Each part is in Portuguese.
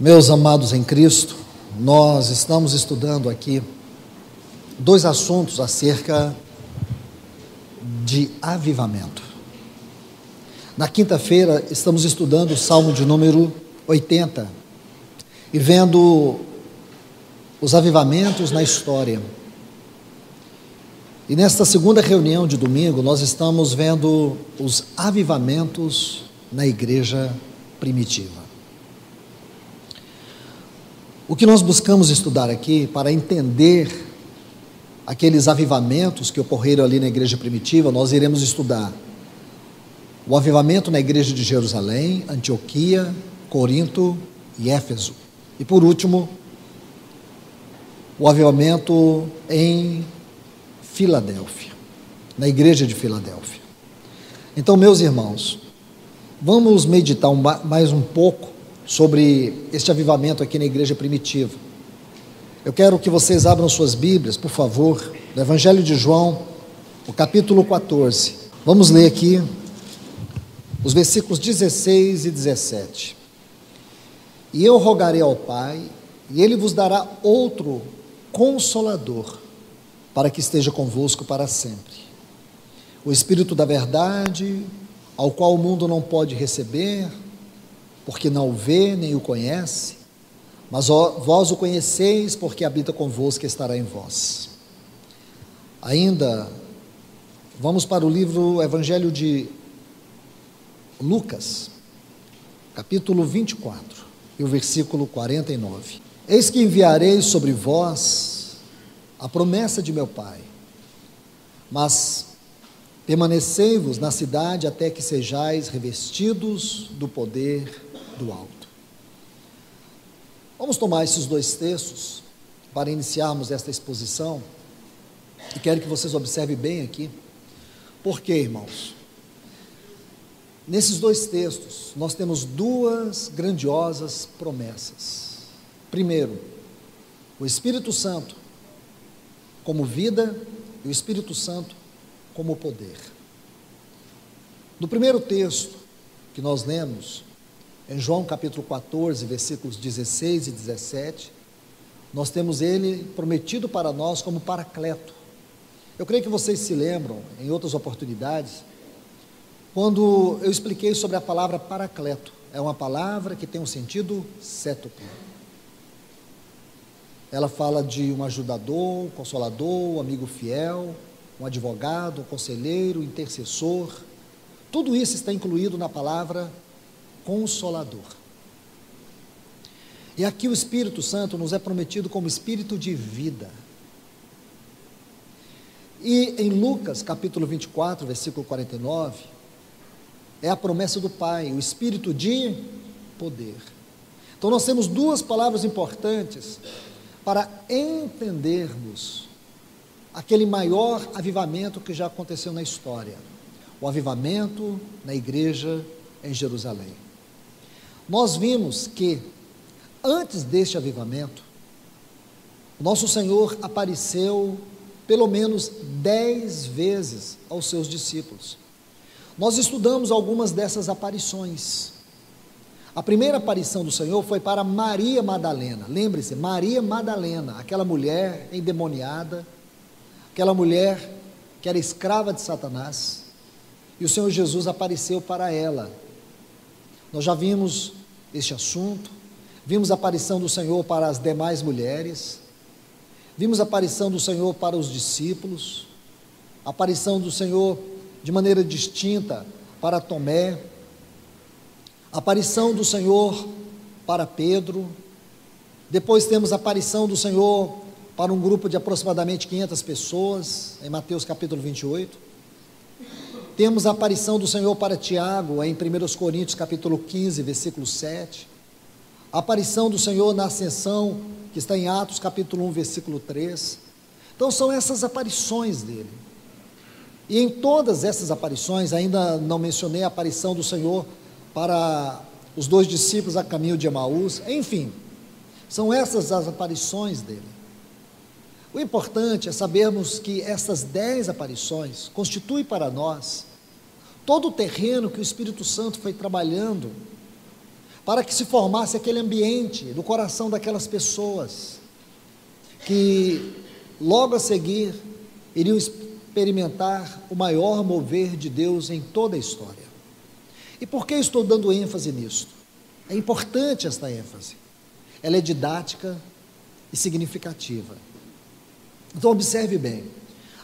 Meus amados em Cristo, nós estamos estudando aqui dois assuntos acerca de avivamento. Na quinta-feira estamos estudando o Salmo de número 80 e vendo os avivamentos na história. E nesta segunda reunião de domingo nós estamos vendo os avivamentos na igreja primitiva. O que nós buscamos estudar aqui para entender aqueles avivamentos que ocorreram ali na igreja primitiva, nós iremos estudar o avivamento na igreja de Jerusalém, Antioquia, Corinto e Éfeso. E por último, o avivamento em Filadélfia, na igreja de Filadélfia. Então, meus irmãos, vamos meditar mais um pouco sobre este avivamento aqui na igreja primitiva. Eu quero que vocês abram suas Bíblias, por favor, no Evangelho de João, o capítulo 14. Vamos ler aqui os versículos 16 e 17. E eu rogarei ao Pai, e Ele vos dará outro Consolador, para que esteja convosco para sempre. O Espírito da verdade, ao qual o mundo não pode receber, porque não o vê nem o conhece, mas vós o conheceis, porque habita convosco e estará em vós. Ainda, vamos para o livro Evangelho de Lucas, capítulo 24, e o versículo 49. Eis que enviarei sobre vós a promessa de meu Pai, mas permanecei-vos na cidade até que sejais revestidos do poder do alto. Vamos tomar esses dois textos para iniciarmos esta exposição, e quero que vocês observem bem aqui. Por quê, irmãos? Nesses dois textos, nós temos duas grandiosas promessas. Primeiro, o Espírito Santo como vida e o Espírito Santo como poder. No primeiro texto que nós lemos, em João capítulo 14, versículos 16 e 17, nós temos ele prometido para nós como Paracleto. Eu creio que vocês se lembram, em outras oportunidades, quando eu expliquei sobre a palavra Paracleto. É uma palavra que tem um sentido cétuplo. Ela fala de um ajudador, um consolador, um amigo fiel, um advogado, um conselheiro, um intercessor. Tudo isso está incluído na palavra Consolador. E aqui o Espírito Santo nos é prometido como Espírito de vida. E em Lucas capítulo 24, versículo 49, é a promessa do Pai, o Espírito de poder. Então nós temos duas palavras importantes para entendermos aquele maior avivamento que já aconteceu na história, o avivamento na igreja em Jerusalém. Nós vimos que, antes deste avivamento, nosso Senhor apareceu pelo menos 10 vezes aos seus discípulos. Nós estudamos algumas dessas aparições. A primeira aparição do Senhor foi para Maria Madalena. Lembre-se, Maria Madalena, aquela mulher endemoniada, aquela mulher que era escrava de Satanás, e o Senhor Jesus apareceu para ela. Nós já vimos este assunto, vimos a aparição do Senhor para as demais mulheres, vimos a aparição do Senhor para os discípulos, a aparição do Senhor de maneira distinta para Tomé, a aparição do Senhor para Pedro. Depois temos a aparição do Senhor para um grupo de aproximadamente 500 pessoas, em Mateus capítulo 28. Temos a aparição do Senhor para Tiago, em 1 Coríntios capítulo 15, versículo 7. A aparição do Senhor na ascensão, que está em Atos capítulo 1, versículo 3. Então são essas aparições dele. E em todas essas aparições, ainda não mencionei a aparição do Senhor para os dois discípulos a caminho de Emaús. Enfim, são essas as aparições dele. O importante é sabermos que essas 10 aparições constituem para nós todo o terreno que o Espírito Santo foi trabalhando para que se formasse aquele ambiente no coração daquelas pessoas, que logo a seguir iriam experimentar o maior mover de Deus em toda a história. E por que estou dando ênfase nisso? É importante esta ênfase, ela é didática e significativa. Então observe bem,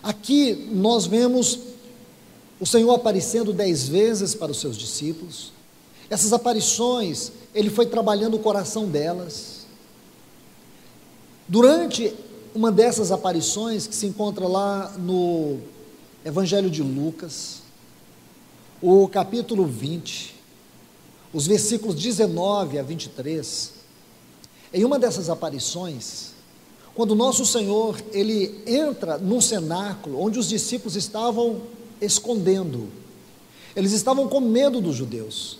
aqui nós vemos o Senhor aparecendo 10 vezes para os seus discípulos. Essas aparições, Ele foi trabalhando o coração delas. Durante uma dessas aparições, que se encontra lá no Evangelho de Lucas, o capítulo 20, os versículos 19 a 23, em uma dessas aparições, quando nosso Senhor, Ele entra num cenáculo, onde os discípulos estavam escondendo, eles estavam com medo dos judeus.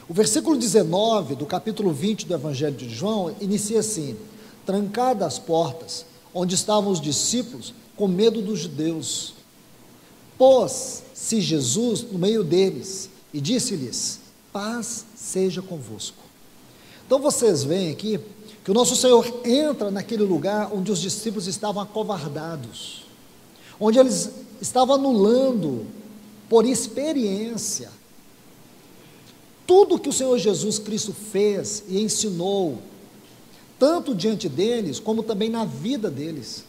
O versículo 19 do capítulo 20 do Evangelho de João inicia assim: trancadas as portas, onde estavam os discípulos com medo dos judeus, pôs-se Jesus no meio deles e disse-lhes: paz seja convosco. Então vocês veem aqui que o nosso Senhor entra naquele lugar onde os discípulos estavam acovardados, onde eles estavam anulando por experiência tudo que o Senhor Jesus Cristo fez e ensinou, tanto diante deles, como também na vida deles.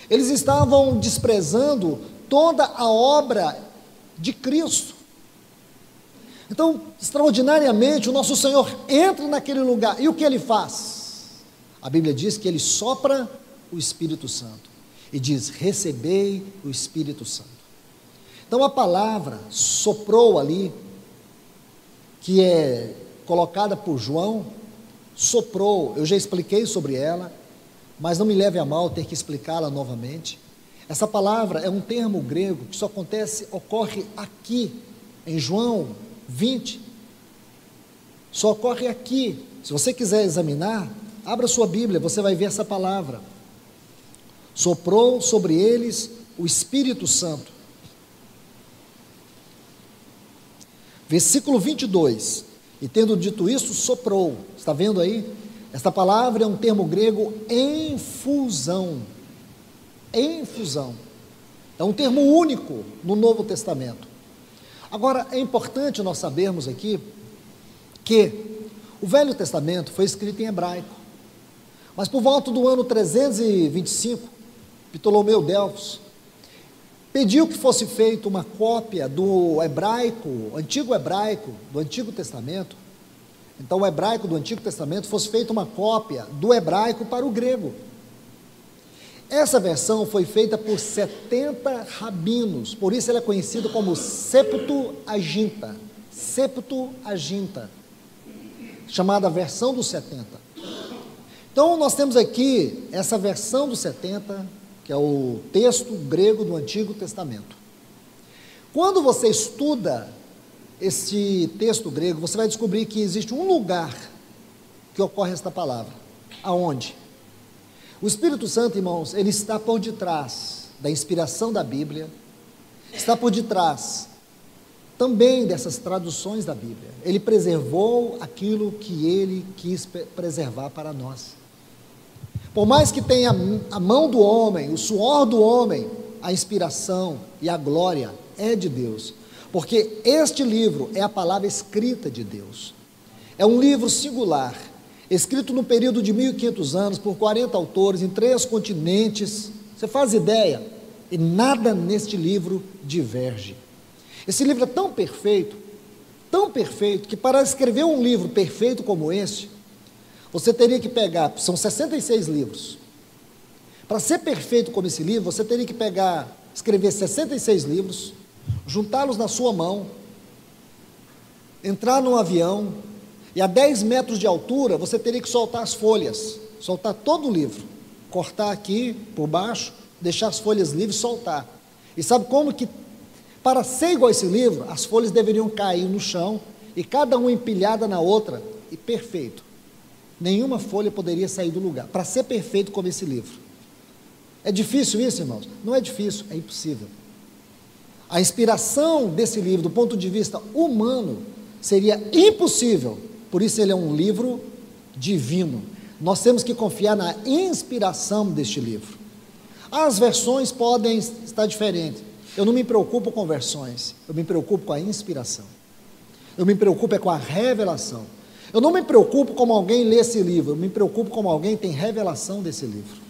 Eles estavam desprezando toda a obra de Cristo. Então, extraordinariamente, o nosso Senhor entra naquele lugar, e o que Ele faz? A Bíblia diz que Ele sopra o Espírito Santo, e diz: recebei o Espírito Santo. Então, a palavra soprou ali, que é colocada por João, soprou, eu já expliquei sobre ela, mas não me leve a mal ter que explicá-la novamente. Essa palavra é um termo grego que só ocorre aqui, em João 20, só ocorre aqui. Se você quiser examinar, abra sua Bíblia, você vai ver essa palavra: soprou sobre eles o Espírito Santo. Versículo 22, e tendo dito isso, soprou. Está vendo aí? Esta palavra é um termo grego enfusão. Enfusão. É um termo único no Novo Testamento. Agora, é importante nós sabermos aqui que o Velho Testamento foi escrito em hebraico, mas por volta do ano 325, Ptolomeu Delfos pediu que fosse feita uma cópia do hebraico, do Antigo Testamento. Então, o hebraico do Antigo Testamento fosse feita uma cópia do hebraico para o grego. Essa versão foi feita por 70 rabinos, por isso ela é conhecida como Septuaginta, chamada versão dos 70. Então, nós temos aqui essa versão dos 70, que é o texto grego do Antigo Testamento. Quando você estuda esse texto grego, você vai descobrir que existe um lugar que ocorre esta palavra. Aonde? O Espírito Santo, irmãos, ele está por detrás da inspiração da Bíblia, está por detrás também dessas traduções da Bíblia. Ele preservou aquilo que ele quis preservar para nós. Por mais que tenha a mão do homem, o suor do homem, a inspiração e a glória é de Deus, porque este livro é a palavra escrita de Deus. É um livro singular, escrito no período de 1500 anos, por 40 autores, em 3 continentes. Você faz ideia? E nada neste livro diverge. Esse livro é tão perfeito, que para escrever um livro perfeito como esse, você teria que pegar, são 66 livros. Para ser perfeito como esse livro, você teria que escrever 66 livros, juntá-los na sua mão, entrar num avião, e a 10 metros de altura, você teria que soltar as folhas, soltar todo o livro, cortar aqui por baixo, deixar as folhas livres e soltar. E sabe como que, para ser igual a esse livro, as folhas deveriam cair no chão, e cada uma empilhada na outra, e perfeito. Nenhuma folha poderia sair do lugar, para ser perfeito como esse livro. É difícil isso, irmãos? Não é difícil, é impossível. A inspiração desse livro, do ponto de vista humano, seria impossível por isso ele é um livro divino. Nós temos que confiar na inspiração deste livro. As versões podem estar diferentes. Eu não me preocupo com versões, eu me preocupo com a inspiração. Eu me preocupo com a revelação. Eu não me preocupo como alguém lê esse livro, eu me preocupo como alguém tem revelação desse livro.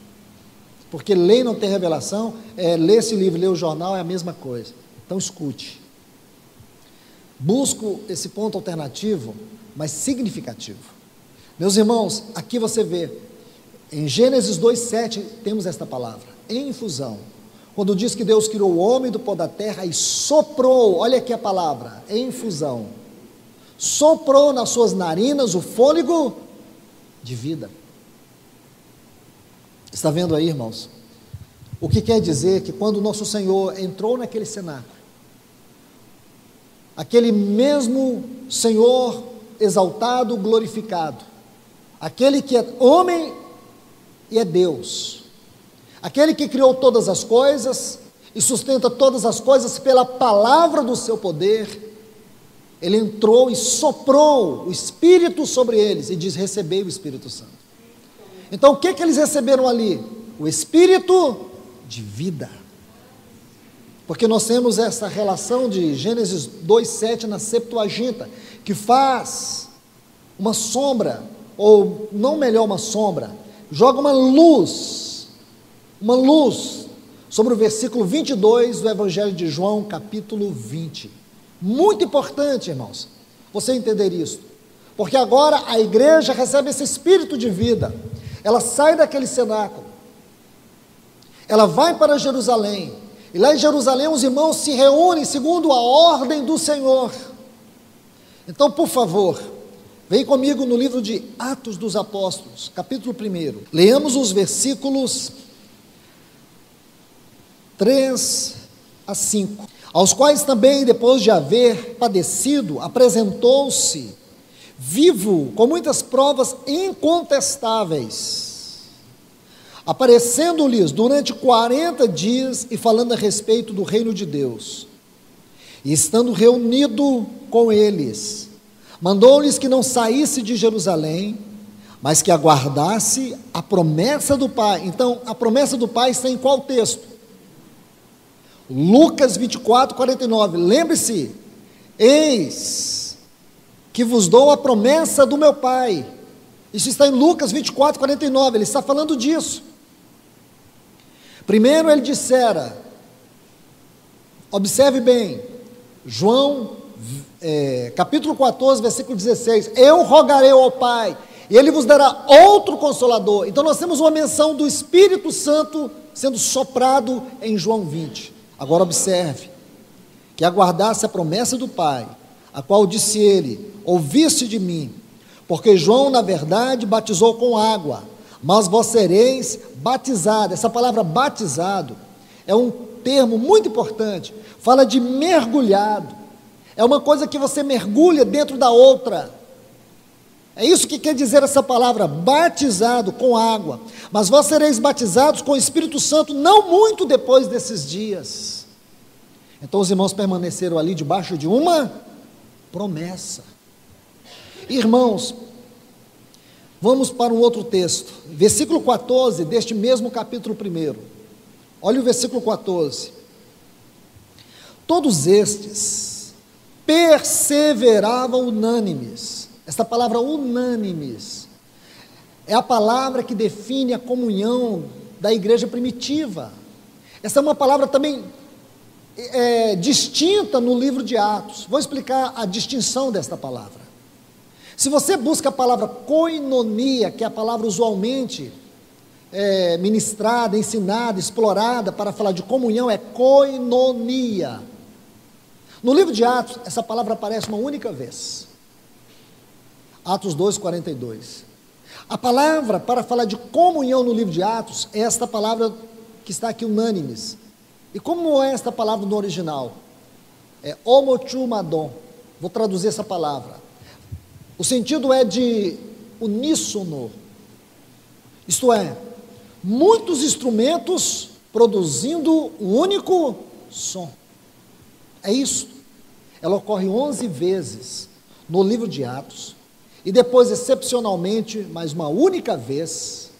Porque ler e não ter revelação, ler esse livro, ler o jornal é a mesma coisa. Então escute. Busco esse ponto alternativo, mas significativo. Meus irmãos, aqui você vê, em Gênesis 2:7 temos esta palavra, infusão. Quando diz que Deus criou o homem do pó da terra e soprou, olha aqui a palavra, infusão. Soprou nas suas narinas o fôlego de vida. Está vendo aí, irmãos? O que quer dizer que quando o nosso Senhor entrou naquele cenáculo, aquele mesmo Senhor exaltado, glorificado, aquele que é homem e é Deus, aquele que criou todas as coisas e sustenta todas as coisas pela palavra do seu poder, ele entrou e soprou o Espírito sobre eles e diz: recebei o Espírito Santo. Então o que eles receberam ali? O Espírito de vida. Porque nós temos essa relação de Gênesis 2:7 na Septuaginta, que faz uma sombra, ou não melhor uma sombra, joga uma luz sobre o versículo 22 do Evangelho de João, capítulo 20. Muito importante, irmãos, você entender isso, porque agora a igreja recebe esse Espírito de vida, ela sai daquele cenáculo, ela vai para Jerusalém, e lá em Jerusalém os irmãos se reúnem segundo a ordem do Senhor. Então, por favor, vem comigo no livro de Atos dos Apóstolos, capítulo 1, leamos os versículos 3 a 5, aos quais também, depois de haver padecido, apresentou-se vivo, com muitas provas incontestáveis, aparecendo-lhes durante 40 dias e falando a respeito do reino de Deus. E estando reunido com eles, mandou-lhes que não saísse de Jerusalém, mas que aguardasse a promessa do Pai. Então, a promessa do Pai está em qual texto? Lucas 24:49, lembre-se, eis que vos dou a promessa do meu Pai. Isso está em Lucas 24:49, ele está falando disso. Primeiro ele dissera, observe bem, João, capítulo 14, versículo 16, eu rogarei ao Pai, e Ele vos dará outro Consolador. Então nós temos uma menção do Espírito Santo sendo soprado em João 20. Agora observe, que aguardasse a promessa do Pai, a qual disse ele, ouviste de mim, porque João na verdade batizou com água, mas vós sereis batizados. Essa palavra batizado é um termo muito importante, fala de mergulhado, é uma coisa que você mergulha dentro da outra, é isso que quer dizer essa palavra, batizado com água, mas vós sereis batizados com o Espírito Santo, não muito depois desses dias. Então os irmãos permaneceram ali debaixo de uma promessa. Irmãos, vamos para um outro texto, versículo 14 deste mesmo capítulo 1, olha o versículo 14, todos estes perseveravam unânimes. Esta palavra unânimes é a palavra que define a comunhão da igreja primitiva. Essa é uma palavra também distinta no livro de Atos. Vou explicar a distinção desta palavra. Se você busca a palavra koinonia, que é a palavra usualmente ministrada, ensinada, explorada para falar de comunhão, é koinonia. No livro de Atos, essa palavra aparece uma única vez. Atos 2:42. A palavra para falar de comunhão no livro de Atos é esta palavra que está aqui, unânimes. E como é esta palavra no original? É homochumadon. Vou traduzir essa palavra. O sentido é de uníssono. Isto é, muitos instrumentos produzindo um único som. É isso. Ela ocorre 11 vezes no livro de Atos. E depois, excepcionalmente, mais uma única vez,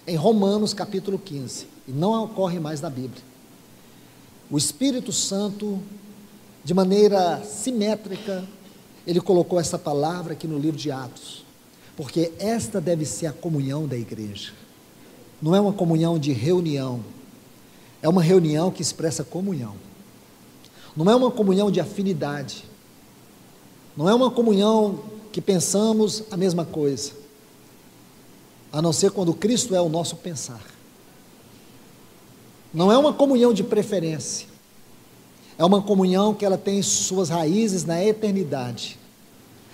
em Romanos capítulo 15, e não ocorre mais na Bíblia. O Espírito Santo, de maneira simétrica, ele colocou essa palavra aqui no livro de Atos, porque esta deve ser a comunhão da igreja. Não é uma comunhão de reunião, é uma reunião que expressa comunhão. Não é uma comunhão de afinidade, não é uma comunhão que pensamos a mesma coisa, a não ser quando Cristo é o nosso pensar. Não é uma comunhão de preferência, é uma comunhão que ela tem suas raízes na eternidade,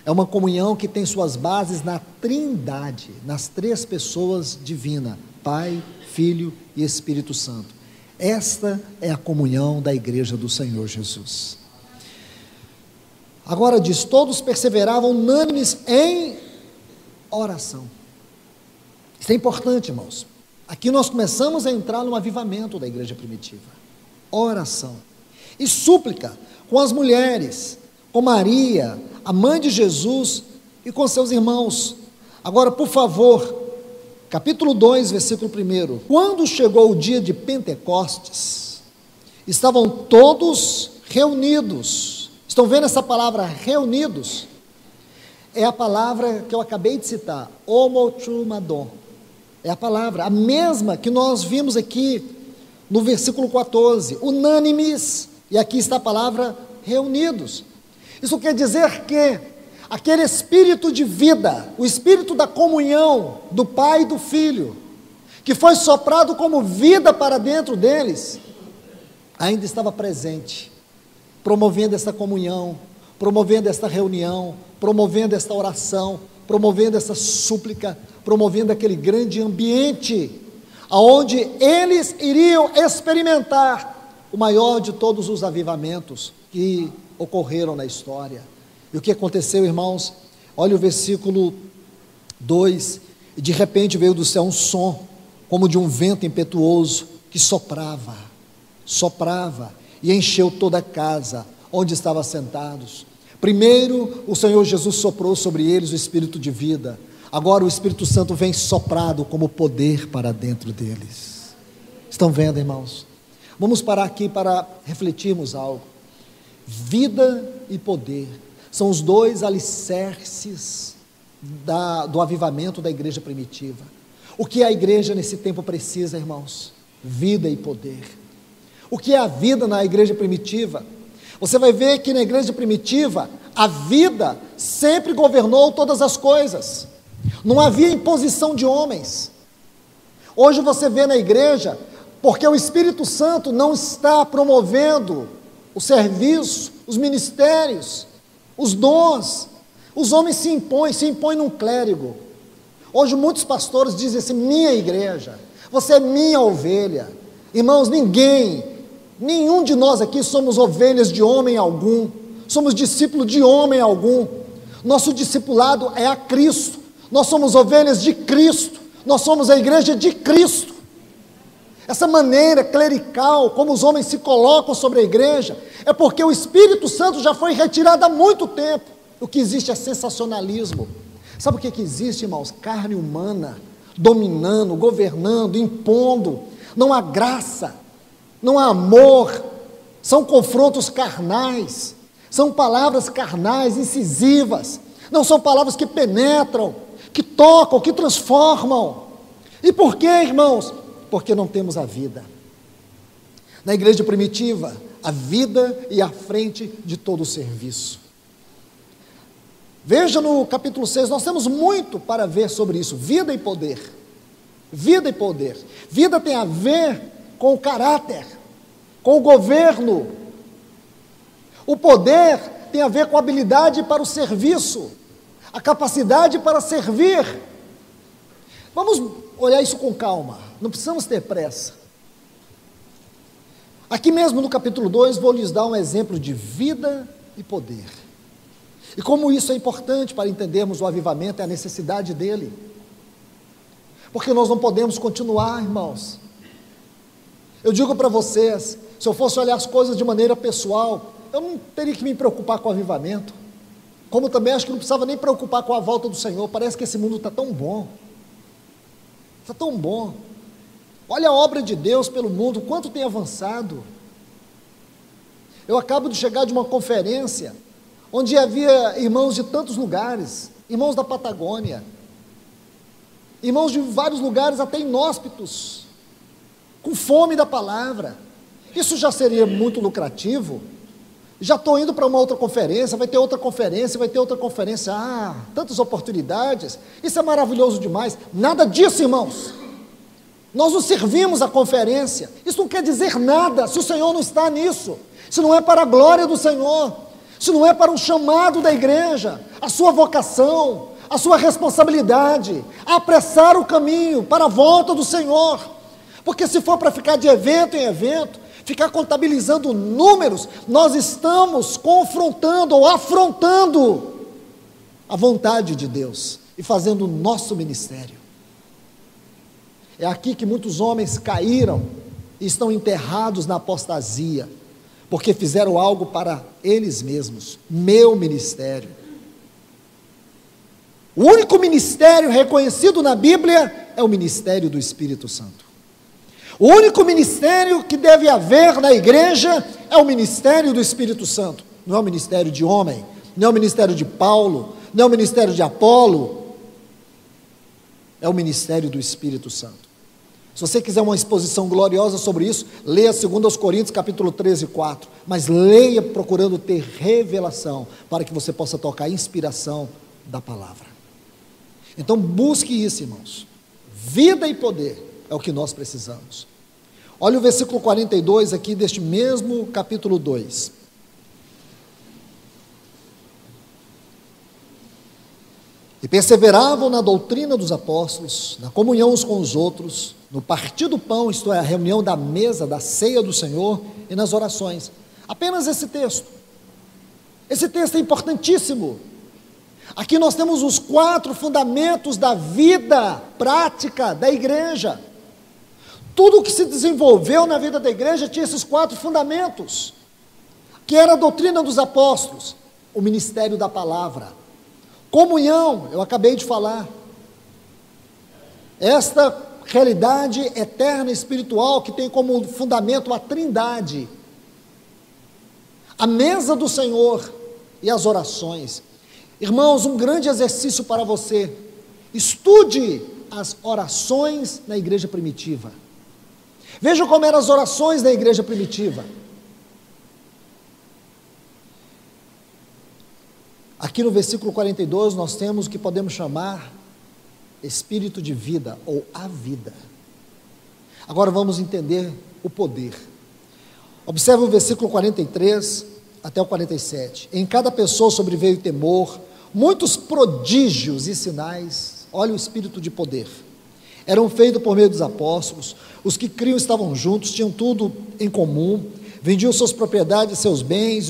é uma comunhão que tem suas bases na Trindade, nas três pessoas divinas, Pai, Filho e Espírito Santo. Esta é a comunhão da igreja do Senhor Jesus. Agora diz, todos perseveravam unânimes em oração. Isso é importante, irmãos. Aqui nós começamos a entrar no avivamento da igreja primitiva. Oração. E súplica com as mulheres, com Maria, a mãe de Jesus e com seus irmãos. Agora, por favor, capítulo 2, versículo 1. Quando chegou o dia de Pentecostes, estavam todos reunidos. Estão vendo essa palavra reunidos? É a palavra que eu acabei de citar, homochumadon. É a palavra, a mesma que nós vimos aqui no versículo 14, unânimes, e aqui está a palavra reunidos. Isso quer dizer que aquele espírito de vida, o espírito da comunhão do Pai e do Filho, que foi soprado como vida para dentro deles, ainda estava presente, promovendo essa comunhão, promovendo esta reunião, promovendo esta oração, promovendo essa súplica, promovendo aquele grande ambiente, aonde eles iriam experimentar o maior de todos os avivamentos que ocorreram na história. E o que aconteceu, irmãos? Olha o versículo 2, e de repente veio do céu um som, como de um vento impetuoso, que soprava, e encheu toda a casa, onde estavam sentados. Primeiro, o Senhor Jesus soprou sobre eles o Espírito de vida, agora o Espírito Santo vem soprado como poder para dentro deles. Estão vendo, irmãos? Vamos parar aqui para refletirmos algo. Vida e poder são os dois alicerces do avivamento da igreja primitiva. O que a igreja nesse tempo precisa, irmãos? Vida e poder. O que é a vida na igreja primitiva? Você vai ver que na igreja primitiva, a vida sempre governou todas as coisas. Não havia imposição de homens. Hoje você vê na igreja, porque o Espírito Santo não está promovendo o serviço, os ministérios, os dons. Os homens se impõem num clérigo. Hoje muitos pastores dizem assim, minha igreja, você é minha ovelha. Irmãos, nenhum de nós aqui somos ovelhas de homem algum, somos discípulos de homem algum. Nosso discipulado é a Cristo, nós somos ovelhas de Cristo, nós somos a igreja de Cristo. Essa maneira clerical, como os homens se colocam sobre a igreja, é porque o Espírito Santo já foi retirado há muito tempo. O que existe é sensacionalismo. Sabe o que existe, irmãos? Carne humana, dominando, governando, impondo. Não há graça, não há amor, são confrontos carnais, são palavras carnais, incisivas, não são palavras que penetram, que tocam, que transformam. E por quê, irmãos? Porque não temos a vida. Na igreja primitiva, a vida ia à frente de todo o serviço. Veja no capítulo 6, nós temos muito para ver sobre isso, vida e poder. Vida e poder. Vida tem a ver com o caráter, com o governo. O poder tem a ver com a habilidade para o serviço, a capacidade para servir. Vamos olhar isso com calma, não precisamos ter pressa. Aqui mesmo no capítulo 2, vou lhes dar um exemplo de vida e poder. E como isso é importante para entendermos o avivamento, é a necessidade dele. Porque nós não podemos continuar, irmãos. Eu digo para vocês, se eu fosse olhar as coisas de maneira pessoal, eu não teria que me preocupar com o avivamento. Como também acho que não precisava nem preocupar com a volta do Senhor. Parece que esse mundo está tão bom. Está tão bom. Olha a obra de Deus pelo mundo, quanto tem avançado. Eu acabo de chegar de uma conferência, onde havia irmãos de tantos lugares, irmãos da Patagônia, irmãos de vários lugares, até inóspitos, com fome da palavra. Isso já seria muito lucrativo. Já estou indo para uma outra conferência, vai ter outra conferência, tantas oportunidades, isso é maravilhoso demais. Nada disso, irmãos. Nós não servimos a conferência, isso não quer dizer nada, se o Senhor não está nisso, se não é para a glória do Senhor, se não é para um chamado da igreja, a sua vocação, a sua responsabilidade, apressar o caminho para a volta do Senhor, porque se for para ficar de evento em evento, ficar contabilizando números, nós estamos confrontando ou afrontando a vontade de Deus e fazendo o nosso ministério. É aqui que muitos homens caíram e estão enterrados na apostasia, porque fizeram algo para eles mesmos. Meu ministério. O único ministério reconhecido na Bíblia é o ministério do Espírito Santo. O único ministério que deve haver na igreja é o ministério do Espírito Santo. Não é o ministério de homem, não é o ministério de Paulo, não é o ministério de Apolo. É o ministério do Espírito Santo. Se você quiser uma exposição gloriosa sobre isso, leia 2 Coríntios capítulo 13, 4. Mas leia procurando ter revelação, para que você possa tocar a inspiração da palavra. Então busque isso, irmãos. Vida e poder é o que nós precisamos. Olha o versículo 42 aqui deste mesmo capítulo 2. E perseveravam na doutrina dos apóstolos, na comunhão uns com os outros, no partir do pão, isto é, a reunião da mesa, da ceia do Senhor, e nas orações. Apenas esse texto. Esse texto é importantíssimo. Aqui nós temos os 4 fundamentos da vida prática da igreja. Tudo o que se desenvolveu na vida da igreja tinha esses 4 fundamentos, que era a doutrina dos apóstolos, o ministério da palavra, comunhão, eu acabei de falar, esta realidade eterna espiritual que tem como fundamento a Trindade, a mesa do Senhor e as orações. Irmãos, um grande exercício para você: estude as orações na igreja primitiva. Veja como eram as orações da igreja primitiva. Aqui no versículo 42 nós temos o que podemos chamar espírito de vida, ou a vida. Agora vamos entender o poder. Observe o versículo 43 até o 47. Em cada pessoa sobreveio temor, muitos prodígios e sinais. Olha o espírito de poder. Eram feitos por meio dos apóstolos. Os que criam estavam juntos, tinham tudo em comum, vendiam suas propriedades, seus bens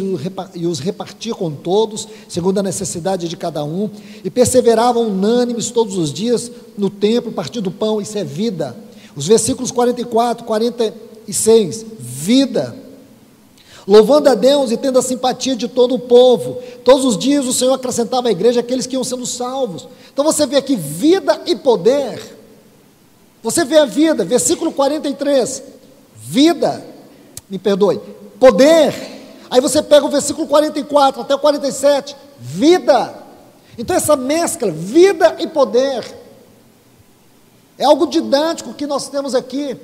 e os repartiam com todos, segundo a necessidade de cada um, e perseveravam unânimes todos os dias no templo, partindo do pão. Isso é vida. Os versículos 44, 46, vida, louvando a Deus e tendo a simpatia de todo o povo. Todos os dias o Senhor acrescentava à igreja aqueles que iam sendo salvos. Então você vê aqui vida e poder. Você vê a vida, versículo 43, vida, me perdoe, poder. Aí você pega o versículo 44 até o 47, vida. Então essa mescla, vida e poder, é algo didático que nós temos aqui.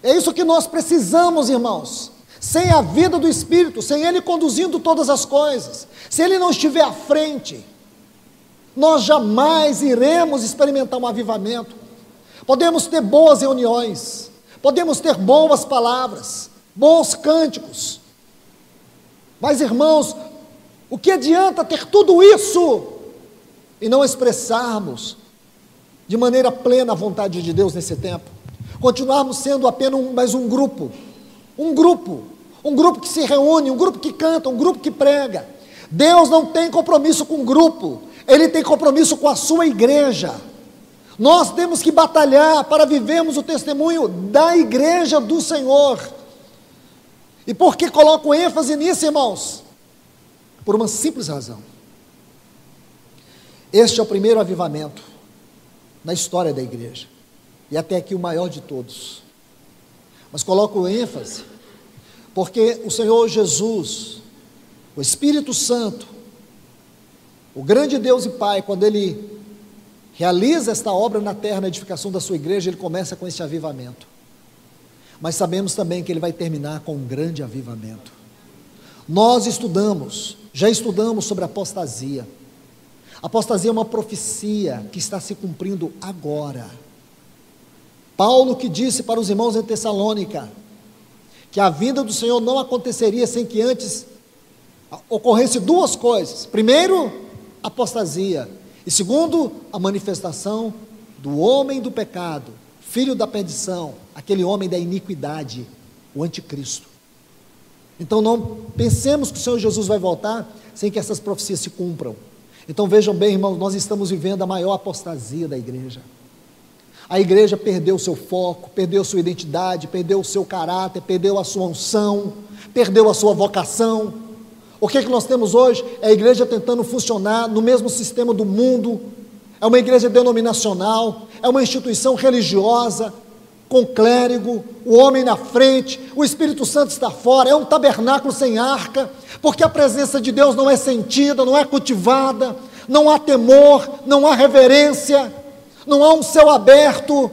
É isso que nós precisamos, irmãos. Sem a vida do Espírito, sem Ele conduzindo todas as coisas, se Ele não estiver à frente, nós jamais iremos experimentar um avivamento. Podemos ter boas reuniões, podemos ter boas palavras, bons cânticos, mas irmãos, o que adianta ter tudo isso e não expressarmos de maneira plena a vontade de Deus nesse tempo? Continuarmos sendo apenas mais um grupo que se reúne, um grupo que canta, um grupo que prega. Deus não tem compromisso com o grupo, Ele tem compromisso com a sua igreja. Nós temos que batalhar para vivermos o testemunho da igreja do Senhor. E por que coloco ênfase nisso, irmãos? Por uma simples razão: Este é o primeiro avivamento na história da igreja, e até aqui o maior de todos. Mas coloco ênfase, porque o Senhor Jesus, o Espírito Santo, o grande Deus e Pai, quando Ele realiza esta obra na terra, na edificação da sua igreja, Ele começa com esse avivamento. Mas sabemos também que Ele vai terminar com um grande avivamento. Nós já estudamos sobre a apostasia. A apostasia é uma profecia que está se cumprindo agora. Paulo que disse para os irmãos em Tessalônica, que a vinda do Senhor não aconteceria sem que antes ocorresse duas coisas. Primeiro, apostasia. E segundo, a manifestação do homem do pecado, filho da perdição, aquele homem da iniquidade, o anticristo. Então não pensemos que o Senhor Jesus vai voltar sem que essas profecias se cumpram. Então vejam bem, irmãos, nós estamos vivendo a maior apostasia da igreja. A igreja perdeu o seu foco, perdeu sua identidade, perdeu o seu caráter, perdeu a sua unção, perdeu a sua vocação. O que nós temos hoje? É a igreja tentando funcionar no mesmo sistema do mundo. É uma igreja denominacional, é uma instituição religiosa, com clérigo, o homem na frente, o Espírito Santo está fora, é um tabernáculo sem arca, porque a presença de Deus não é sentida, não é cultivada, não há temor, não há reverência, não há um céu aberto.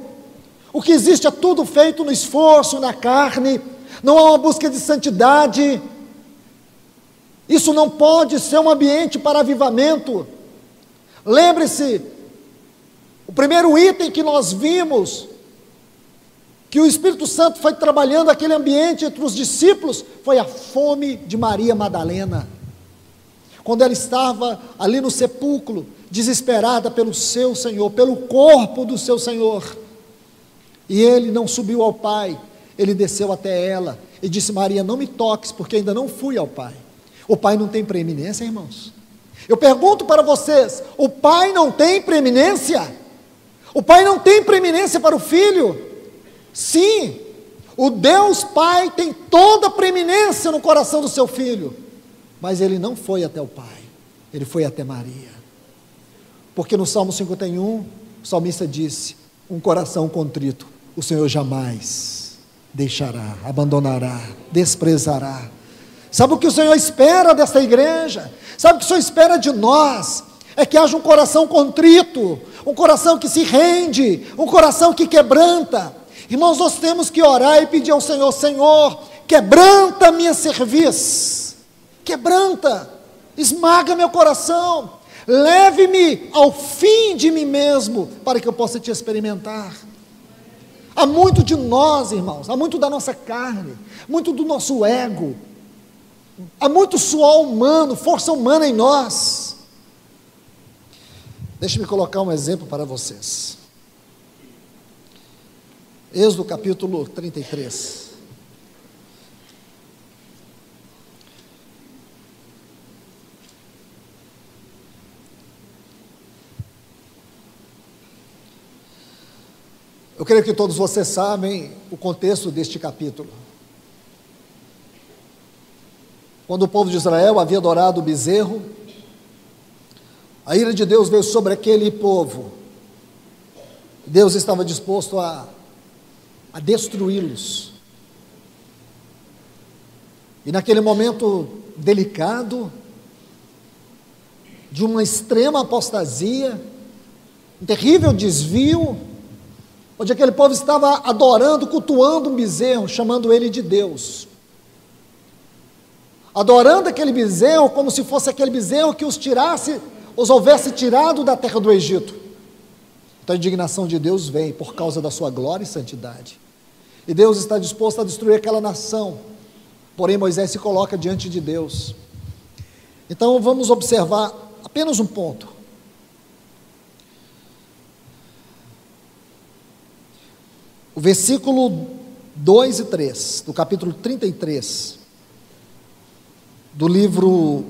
O que existe é tudo feito no esforço, na carne, não há uma busca de santidade. Isso não pode ser um ambiente para avivamento. Lembre-se, o primeiro item que nós vimos, que o Espírito Santo foi trabalhando aquele ambiente entre os discípulos, foi a fome de Maria Madalena. Quando ela estava ali no sepulcro, desesperada pelo seu Senhor, pelo corpo do seu Senhor, e ele não subiu ao Pai, ele desceu até ela, e disse: Maria, não me toques, porque ainda não fui ao Pai. O Pai não tem preeminência, irmãos? Eu pergunto para vocês, o Pai não tem preeminência? O Pai não tem preeminência para o Filho? Sim, o Deus Pai tem toda a preeminência no coração do seu Filho, mas ele não foi até o Pai, ele foi até Maria, porque no Salmo 51, o salmista disse: um coração contrito, o Senhor jamais deixará, abandonará, desprezará. Sabe o que o Senhor espera dessa igreja? Sabe o que o Senhor espera de nós? É que haja um coração contrito, um coração que se rende, um coração que quebranta. Irmãos, nós temos que orar e pedir ao Senhor: Senhor, quebranta a minha cerviz, quebranta, esmaga meu coração, leve-me ao fim de mim mesmo, para que eu possa te experimentar. Há muito de nós, irmãos, há muito da nossa carne, muito do nosso ego, há muito suor humano, força humana em nós. Deixe-me colocar um exemplo para vocês. Êxodo capítulo 33. Eu creio que todos vocês sabem o contexto deste capítulo. Quando o povo de Israel havia adorado o bezerro, a ira de Deus veio sobre aquele povo. Deus estava disposto a destruí-los. E naquele momento delicado, de uma extrema apostasia, um terrível desvio, onde aquele povo estava adorando, cultuando um bezerro, chamando ele de Deus, adorando aquele bezerro como se fosse aquele bezerro que os houvesse tirado da terra do Egito. Então a indignação de Deus vem por causa da sua glória e santidade, e Deus está disposto a destruir aquela nação. Porém Moisés se coloca diante de Deus. Então vamos observar apenas um ponto. O versículo 2 e 3, do capítulo 33, do livro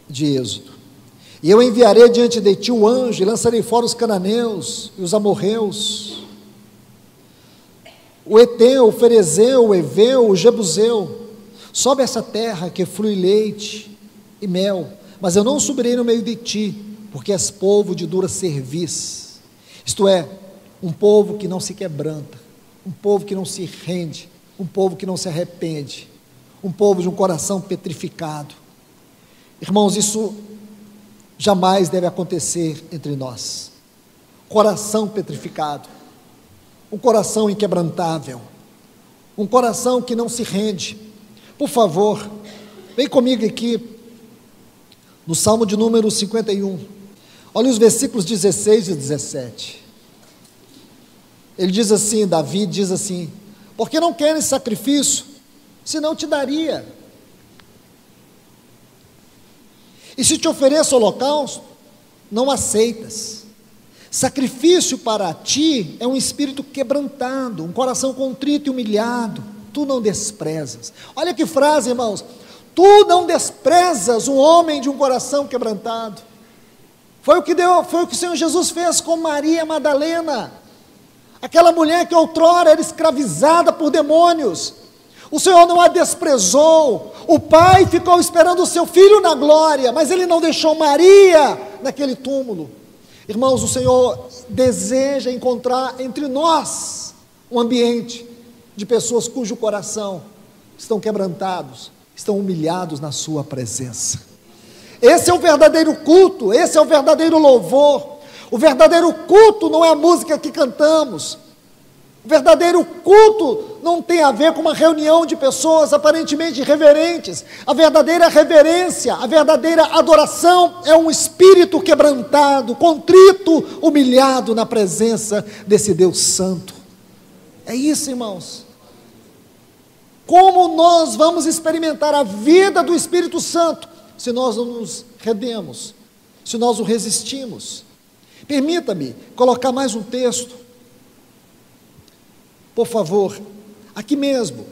de Êxodo. E eu enviarei diante de ti o anjo, e lançarei fora os cananeus, e os amorreus, o Eteu, o Ferezeu, o Eveu, o Jebuseu, sobre essa terra que flui leite e mel, mas eu não subirei no meio de ti, porque és povo de dura cerviz, isto é, um povo que não se quebranta, um povo que não se rende, um povo que não se arrepende, um povo de um coração petrificado. Irmãos, isso jamais deve acontecer entre nós. Coração petrificado, um coração inquebrantável, um coração que não se rende. Por favor, vem comigo aqui no Salmo de número 51, olha os versículos 16 e 17. Ele diz assim, Davi diz assim: porque não queres sacrifício, senão te daria, e se te ofereço holocausto, não aceitas. Sacrifício para ti é um espírito quebrantado, um coração contrito e humilhado, tu não desprezas. Olha que frase, irmãos: tu não desprezas um homem de um coração quebrantado. Foi o que o Senhor Jesus fez com Maria Madalena, aquela mulher que outrora era escravizada por demônios. O Senhor não a desprezou. O pai ficou esperando o seu filho na glória, mas ele não deixou Maria naquele túmulo. Irmãos, o Senhor deseja encontrar entre nós um ambiente de pessoas cujo coração estão quebrantados, estão humilhados na sua presença. Esse é o verdadeiro culto, esse é o verdadeiro louvor. O verdadeiro culto não é a música que cantamos. O verdadeiro culto não tem a ver com uma reunião de pessoas aparentemente irreverentes. A verdadeira reverência, a verdadeira adoração é um espírito quebrantado, contrito, humilhado na presença desse Deus Santo. É isso, irmãos. Como nós vamos experimentar a vida do Espírito Santo se nós não nos rendemos, se nós o resistimos? Permita-me colocar mais um texto, por favor, aqui mesmo,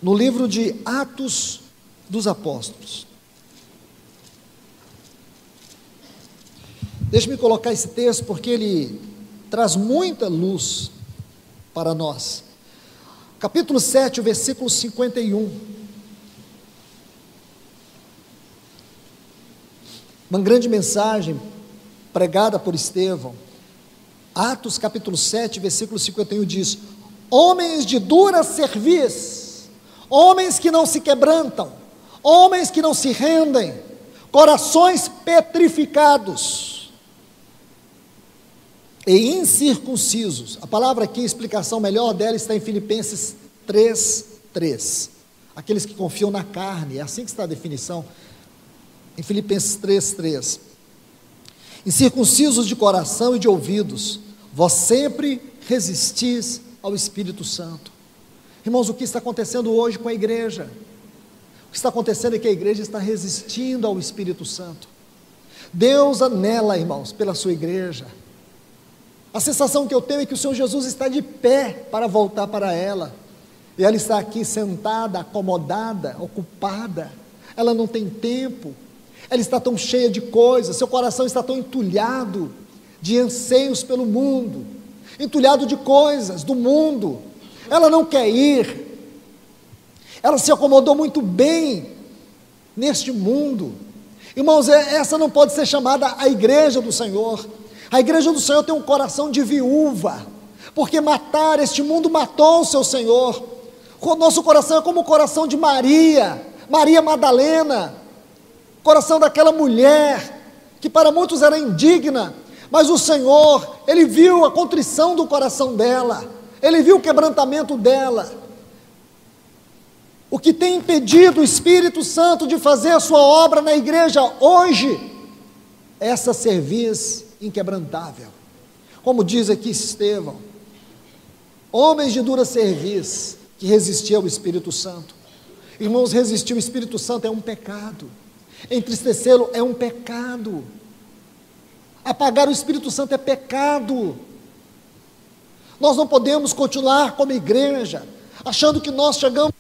no livro de Atos dos Apóstolos. Deixe-me colocar esse texto porque ele traz muita luz para nós. Capítulo 7, o versículo 51. Uma grande mensagem pregada por Estevão. Atos capítulo 7, versículo 51 diz: homens de dura cerviz, homens que não se quebrantam, homens que não se rendem, corações petrificados e incircuncisos. A palavra aqui, a explicação melhor dela está em Filipenses 3:3. Aqueles que confiam na carne, é assim que está a definição, em Filipenses 3:3. Incircuncisos de coração e de ouvidos, vós sempre resistis ao Espírito Santo. Irmãos, o que está acontecendo hoje com a igreja? O que está acontecendo é que a igreja está resistindo ao Espírito Santo. Deus anela, irmãos, pela sua igreja. A sensação que eu tenho é que o Senhor Jesus está de pé para voltar para ela, e ela está aqui sentada, acomodada, ocupada, ela não tem tempo, ela está tão cheia de coisas, seu coração está tão entulhado de anseios pelo mundo, entulhado de coisas do mundo, ela não quer ir, ela se acomodou muito bem neste mundo. Irmãos, essa não pode ser chamada a igreja do Senhor. A igreja do Senhor tem um coração de viúva, porque matar este mundo matou o seu Senhor. O nosso coração é como o coração de Maria Madalena, coração daquela mulher, que para muitos era indigna, mas o Senhor, Ele viu a contrição do coração dela, Ele viu o quebrantamento dela. O que tem impedido o Espírito Santo de fazer a sua obra na igreja hoje, é essa cerviz inquebrantável. Como diz aqui Estevão, homens de dura cerviz, que resistiam ao Espírito Santo. Irmãos, resistir ao Espírito Santo é um pecado, entristecê-lo é um pecado, apagar o Espírito Santo é pecado. Nós não podemos continuar como igreja, achando que nós chegamos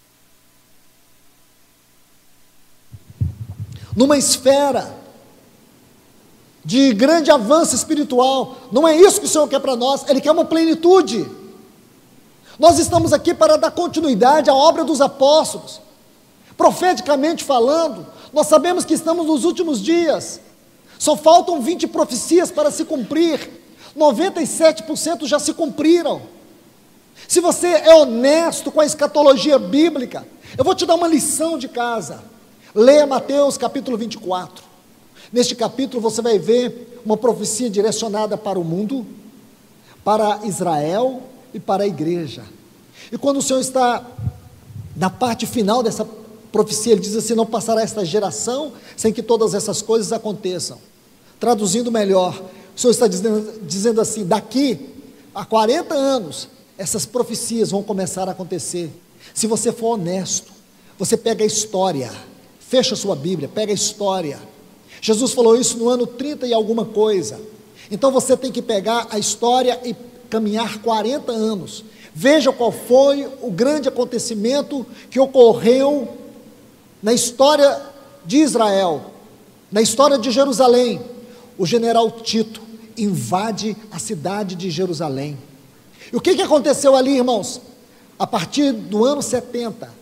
numa esfera de grande avanço espiritual. Não é isso que o Senhor quer para nós, Ele quer uma plenitude. Nós estamos aqui para dar continuidade à obra dos apóstolos, Profeticamente falando, nós sabemos que estamos nos últimos dias. Só faltam 20 profecias para se cumprir. 97% já se cumpriram. Se você é honesto com a escatologia bíblica, eu vou te dar uma lição de casa. Leia Mateus capítulo 24. Neste capítulo você vai ver uma profecia direcionada para o mundo, para Israel e para a igreja. E quando o Senhor está na parte final dessa profecia, ele diz assim: não passará esta geração sem que todas essas coisas aconteçam. Traduzindo melhor, o Senhor está dizendo assim: daqui a 40 anos, essas profecias vão começar a acontecer. Se você for honesto, você pega a história, fecha a sua Bíblia, pega a história. Jesus falou isso no ano 30 e alguma coisa. Então você tem que pegar a história e caminhar 40 anos. Veja qual foi o grande acontecimento que ocorreu na história de Israel, na história de Jerusalém. O general Tito invade a cidade de Jerusalém. E o que aconteceu ali, irmãos? A partir do ano 70,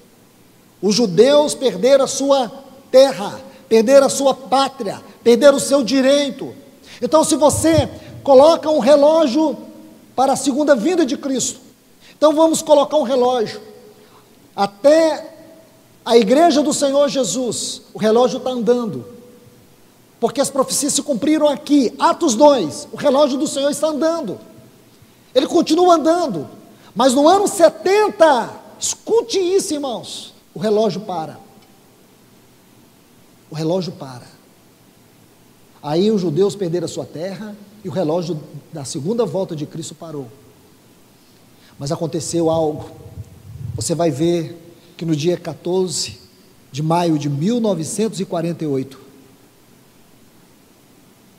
os judeus perderam a sua terra, perderam a sua pátria, perderam o seu direito. Então, se você coloca um relógio para a segunda vinda de Cristo, então vamos colocar um relógio até a igreja do Senhor Jesus, o relógio está andando, porque as profecias se cumpriram aqui. Atos 2, o relógio do Senhor está andando, ele continua andando, mas no ano 70, escute isso, irmãos, o relógio para. O relógio para. Aí os judeus perderam a sua terra e o relógio da segunda volta de Cristo parou. Mas aconteceu algo. Você vai ver que no dia 14 de maio de 1948,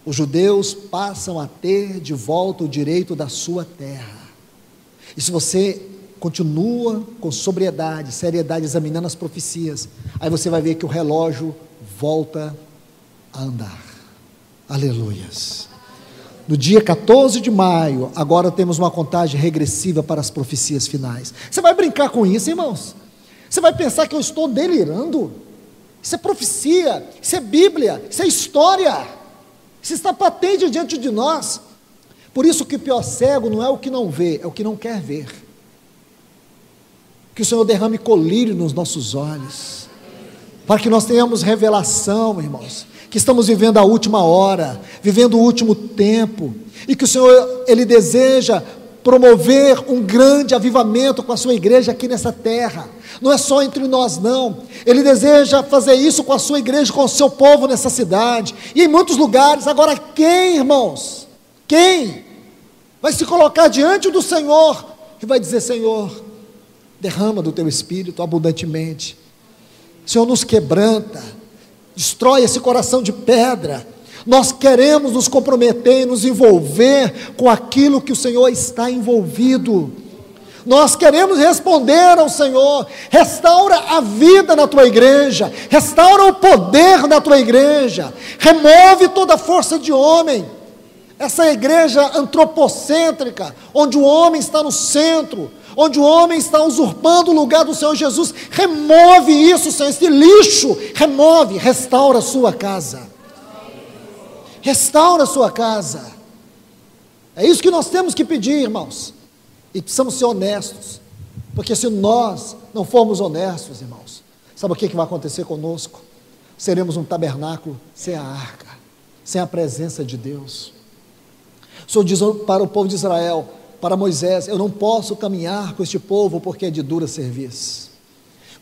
os judeus passam a ter de volta o direito da sua terra. E se você continua com sobriedade, seriedade, examinando as profecias, aí você vai ver que o relógio volta a andar. Aleluias. No dia 14 de maio, agora temos uma contagem regressiva para as profecias finais. Você vai brincar com isso, irmãos? Você vai pensar que eu estou delirando? Isso é profecia, isso é Bíblia, isso é história, isso está patente diante de nós. Por isso que o pior cego não é o que não vê, é o que não quer ver. Que o Senhor derrame colírio nos nossos olhos, para que nós tenhamos revelação, irmãos, que estamos vivendo a última hora, vivendo o último tempo, e que o Senhor, Ele deseja promover um grande avivamento com a sua igreja aqui nessa terra. Não é só entre nós, não. Ele deseja fazer isso com a sua igreja, com o seu povo nessa cidade, e em muitos lugares. Agora quem, irmãos? Quem vai se colocar diante do Senhor e vai dizer: Senhor, derrama do teu Espírito abundantemente. Senhor, nos quebranta, destrói esse coração de pedra. Nós queremos nos comprometer e nos envolver com aquilo que o Senhor está envolvido. Nós queremos responder ao Senhor: restaura a vida na tua igreja, restaura o poder na tua igreja, remove toda a força de homem. Essa igreja antropocêntrica, onde o homem está no centro, onde o homem está usurpando o lugar do Senhor Jesus, remove isso, Senhor, esse lixo, remove, restaura a sua casa, restaura a sua casa. É isso que nós temos que pedir, irmãos, e precisamos ser honestos, porque se nós não formos honestos, irmãos, sabe o que vai acontecer conosco? Seremos um tabernáculo sem a arca, sem a presença de Deus. O Senhor diz para o povo de Israel, para Moisés: eu não posso caminhar com este povo, porque é de dura serviço.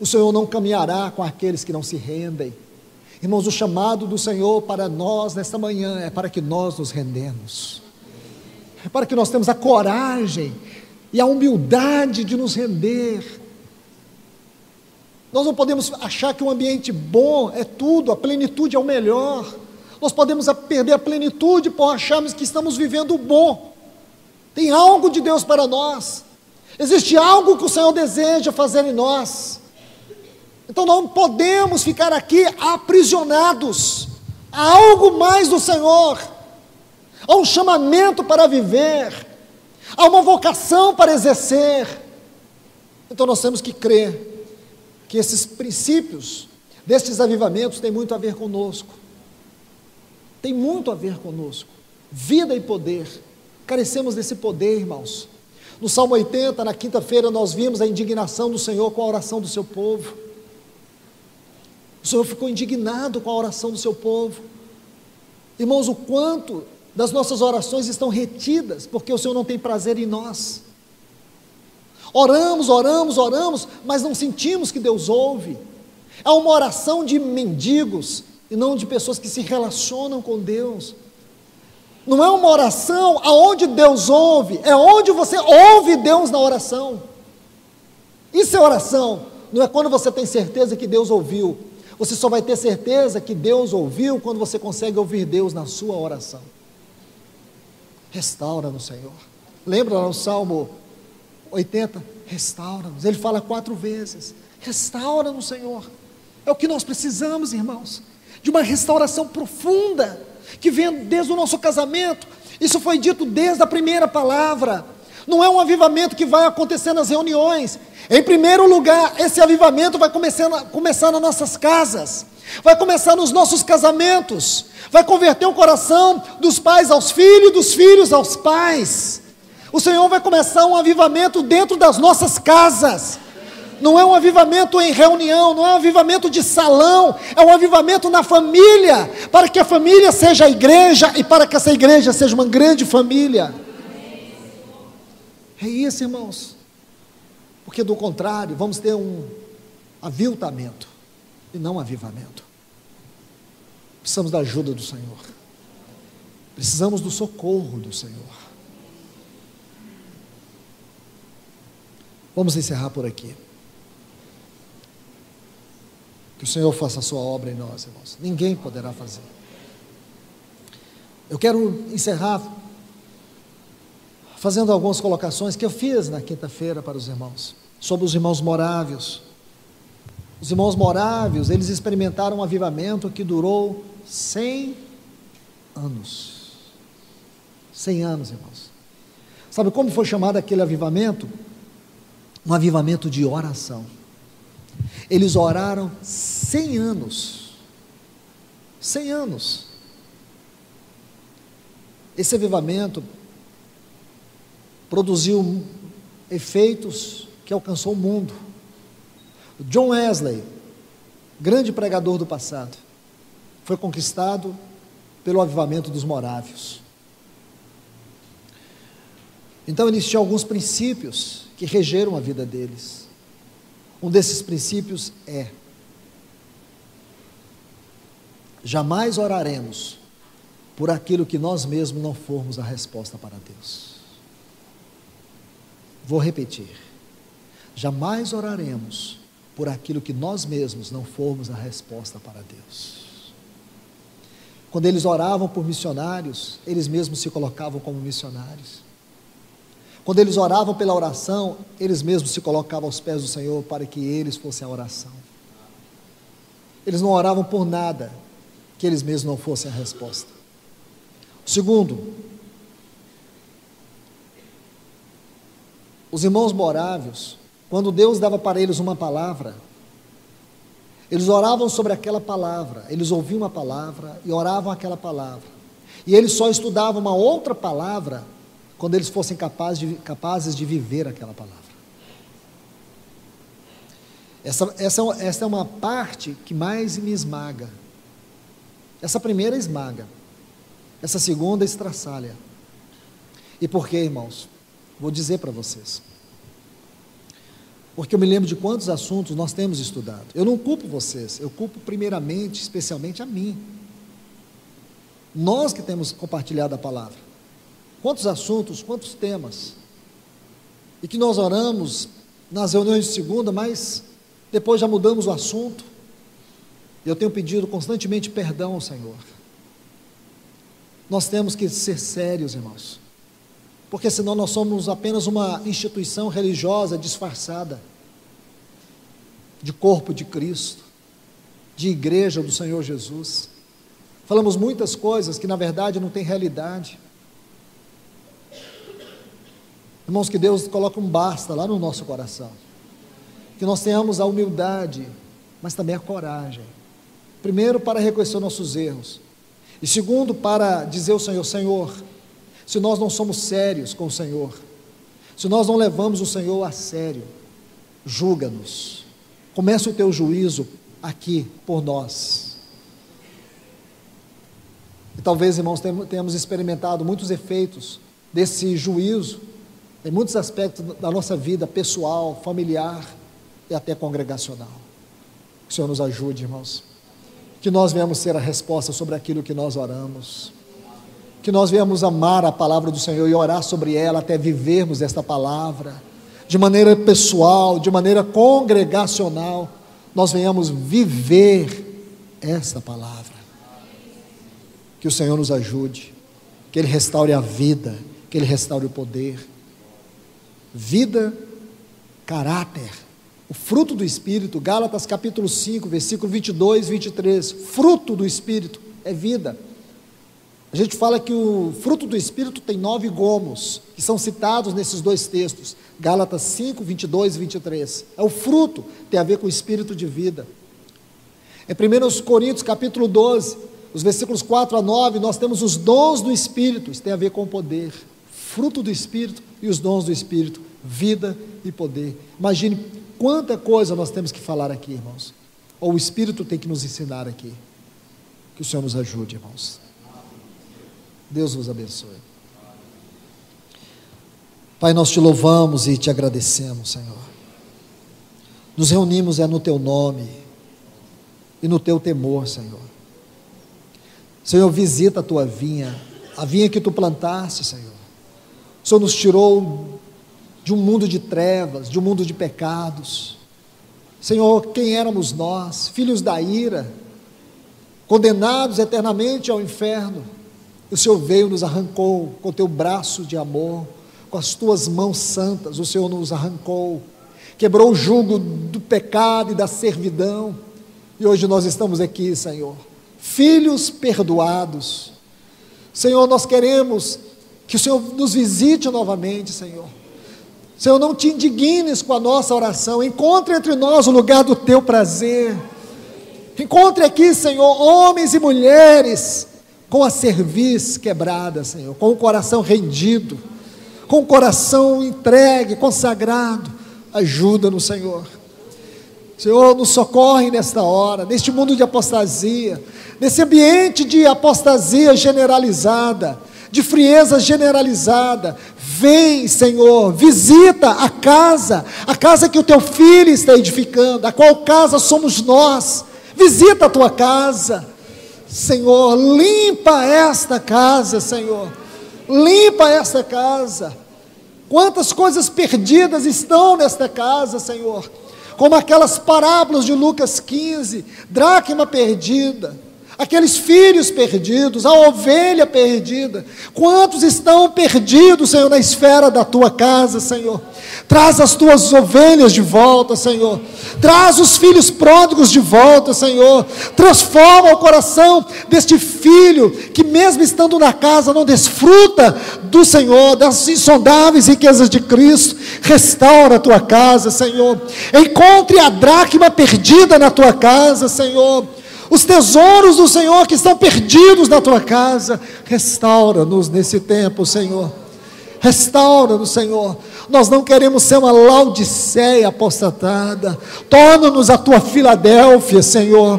O Senhor não caminhará com aqueles que não se rendem. Irmãos, o chamado do Senhor para nós nesta manhã é para que nós nos rendemos, é para que nós temos a coragem e a humildade de nos render. Nós não podemos achar que um ambiente bom é tudo, a plenitude é o melhor. Nós podemos perder a plenitude por acharmos que estamos vivendo o bom. Tem algo de Deus para nós, existe algo que o Senhor deseja fazer em nós. Então não podemos ficar aqui aprisionados. Há algo mais do Senhor, há um chamamento para viver, há uma vocação para exercer. Então nós temos que crer que esses princípios, desses avivamentos, têm muito a ver conosco. Tem muito a ver conosco. Vida e poder. Carecemos desse poder, irmãos. No Salmo 80, na quinta-feira, nós vimos a indignação do Senhor com a oração do seu povo. O Senhor ficou indignado com a oração do seu povo. Irmãos, o quanto das nossas orações estão retidas, porque o Senhor não tem prazer em nós. Oramos, oramos, oramos, mas não sentimos que Deus ouve. É uma oração de mendigos, e não de pessoas que se relacionam com Deus. Não é uma oração aonde Deus ouve, é onde você ouve Deus na oração. Isso é oração, não é quando você tem certeza que Deus ouviu. Você só vai ter certeza que Deus ouviu quando você consegue ouvir Deus na sua oração. Restaura-nos, Senhor. Lembra lá no Salmo 80? Restaura-nos. Ele fala 4 vezes. Restaura-nos, Senhor. É o que nós precisamos, irmãos. De uma restauração profunda, que vem desde o nosso casamento. Isso foi dito desde a primeira palavra. Não é um avivamento que vai acontecer nas reuniões. Em primeiro lugar, esse avivamento vai começar nas nossas casas, vai começar nos nossos casamentos, vai converter o coração dos pais aos filhos, dos filhos aos pais. O Senhor vai começar um avivamento dentro das nossas casas. Não é um avivamento em reunião, não é um avivamento de salão, é um avivamento na família, para que a família seja a igreja e para que essa igreja seja uma grande família. É isso, irmãos, porque do contrário, vamos ter um aviltamento e não avivamento. Precisamos da ajuda do Senhor, precisamos do socorro do Senhor. Vamos encerrar por aqui. Que o Senhor faça a sua obra em nós, irmãos. Ninguém poderá fazer. Eu quero encerrar fazendo algumas colocações que eu fiz na quinta-feira para os irmãos, sobre os irmãos morávios. Os irmãos morávios, eles experimentaram um avivamento que durou 100 anos. 100 anos, irmãos. Sabe como foi chamado aquele avivamento? Um avivamento de oração. Eles oraram 100 anos. 100 anos. Esse avivamento produziu efeitos que alcançou o mundo. John Wesley, grande pregador do passado, foi conquistado pelo avivamento dos morávios. Então eles tinham alguns princípios que regeram a vida deles. Um desses princípios é: jamais oraremos por aquilo que nós mesmos não formos a resposta para Deus. Vou repetir: jamais oraremos por aquilo que nós mesmos não formos a resposta para Deus. Quando eles oravam por missionários, eles mesmos se colocavam como missionários. Quando eles oravam pela oração, eles mesmos se colocavam aos pés do Senhor para que eles fossem a oração. Eles não oravam por nada que eles mesmos não fossem a resposta. Segundo, os irmãos morávios, quando Deus dava para eles uma palavra, eles oravam sobre aquela palavra, eles ouviam uma palavra e oravam aquela palavra. E eles só estudavam uma outra palavra quando eles fossem capazes de viver aquela palavra. Essa é uma parte que mais me esmaga. Essa primeira esmaga, essa segunda estraçalha. E por quê, irmãos? Vou dizer para vocês. Porque eu me lembro de quantos assuntos nós temos estudado. Eu não culpo vocês, eu culpo primeiramente, especialmente a mim. Nós que temos compartilhado a palavra. Quantos assuntos, quantos temas. E que nós oramos nas reuniões de segunda, mas depois já mudamos o assunto. E eu tenho pedido constantemente perdão ao Senhor. Nós temos que ser sérios, irmãos. Porque senão nós somos apenas uma instituição religiosa disfarçada de corpo de Cristo, de igreja do Senhor Jesus. Falamos muitas coisas que na verdade não têm realidade. Irmãos, que Deus coloque um basta lá no nosso coração. que nós tenhamos a humildade, mas também a coragem. Primeiro, para reconhecer nossos erros. E segundo, para dizer ao Senhor: Senhor, se nós não somos sérios com o Senhor, se nós não levamos o Senhor a sério, julga-nos. Começa o teu juízo aqui por nós. E talvez, irmãos, tenhamos experimentado muitos efeitos desse juízo em muitos aspectos da nossa vida pessoal, familiar e até congregacional. Que o Senhor nos ajude, irmãos. Que nós venhamos ser a resposta sobre aquilo que nós oramos. Que nós venhamos amar a palavra do Senhor e orar sobre ela até vivermos esta palavra. De maneira pessoal, de maneira congregacional, nós venhamos viver esta palavra. Que o Senhor nos ajude. Que Ele restaure a vida, que Ele restaure o poder. Vida, caráter, o fruto do Espírito. Gálatas capítulo 5, versículo 22 e 23, fruto do Espírito é vida. A gente fala que o fruto do Espírito tem 9 gomos, que são citados nesses dois textos, Gálatas 5, 22 e 23, é o fruto, tem a ver com o Espírito de vida. Em 1 Coríntios capítulo 12, os versículos 4 a 9, nós temos os dons do Espírito, isso tem a ver com o poder, fruto do Espírito e os dons do Espírito, vida e poder. Imagine quanta coisa nós temos que falar aqui, irmãos, ou o Espírito tem que nos ensinar aqui. Que o Senhor nos ajude, irmãos. Deus vos abençoe. Pai, nós te louvamos e te agradecemos, Senhor. Nos reunimos no teu nome e no teu temor, Senhor. Senhor, visita a tua vinha, a vinha que tu plantaste, Senhor. O Senhor nos tirou de um mundo de trevas, de um mundo de pecados. Senhor, quem éramos nós? Filhos da ira, condenados eternamente ao inferno. O Senhor veio e nos arrancou com o teu braço de amor, com as tuas mãos santas, o Senhor nos arrancou, quebrou o jugo do pecado e da servidão, e hoje nós estamos aqui, Senhor, filhos perdoados. Senhor, nós queremos que o Senhor nos visite novamente, Senhor. Senhor, não te indignes com a nossa oração, encontre entre nós o lugar do teu prazer, encontre aqui, Senhor, homens e mulheres com a cerviz quebrada, Senhor, com o coração rendido, com o coração entregue, consagrado. Ajuda-nos, Senhor. Senhor, nos socorre nesta hora, neste mundo de apostasia, nesse ambiente de apostasia generalizada, de frieza generalizada. Vem, Senhor, visita a casa que o teu filho está edificando, a qual casa somos nós. Visita a tua casa, Senhor, limpa esta casa, Senhor, limpa esta casa. Quantas coisas perdidas estão nesta casa, Senhor, como aquelas parábolas de Lucas 15, dracma perdida, aqueles filhos perdidos, a ovelha perdida. Quantos estão perdidos, Senhor, na esfera da tua casa, Senhor? Traz as tuas ovelhas de volta, Senhor. Traz os filhos pródigos de volta, Senhor. Transforma o coração deste filho que, mesmo estando na casa, não desfruta do Senhor, das insondáveis riquezas de Cristo. Restaura a tua casa, Senhor. Encontre a dracma perdida na tua casa, Senhor. Os tesouros do Senhor que estão perdidos na tua casa. Restaura-nos nesse tempo, Senhor. Restaura-nos, Senhor. Nós não queremos ser uma Laodiceia apostatada. Torna-nos a tua Filadélfia, Senhor.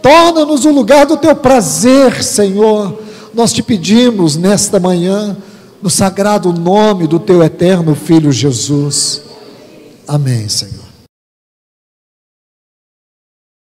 Torna-nos o lugar do teu prazer, Senhor. Nós te pedimos nesta manhã, no sagrado nome do teu eterno Filho Jesus. Amém, Senhor.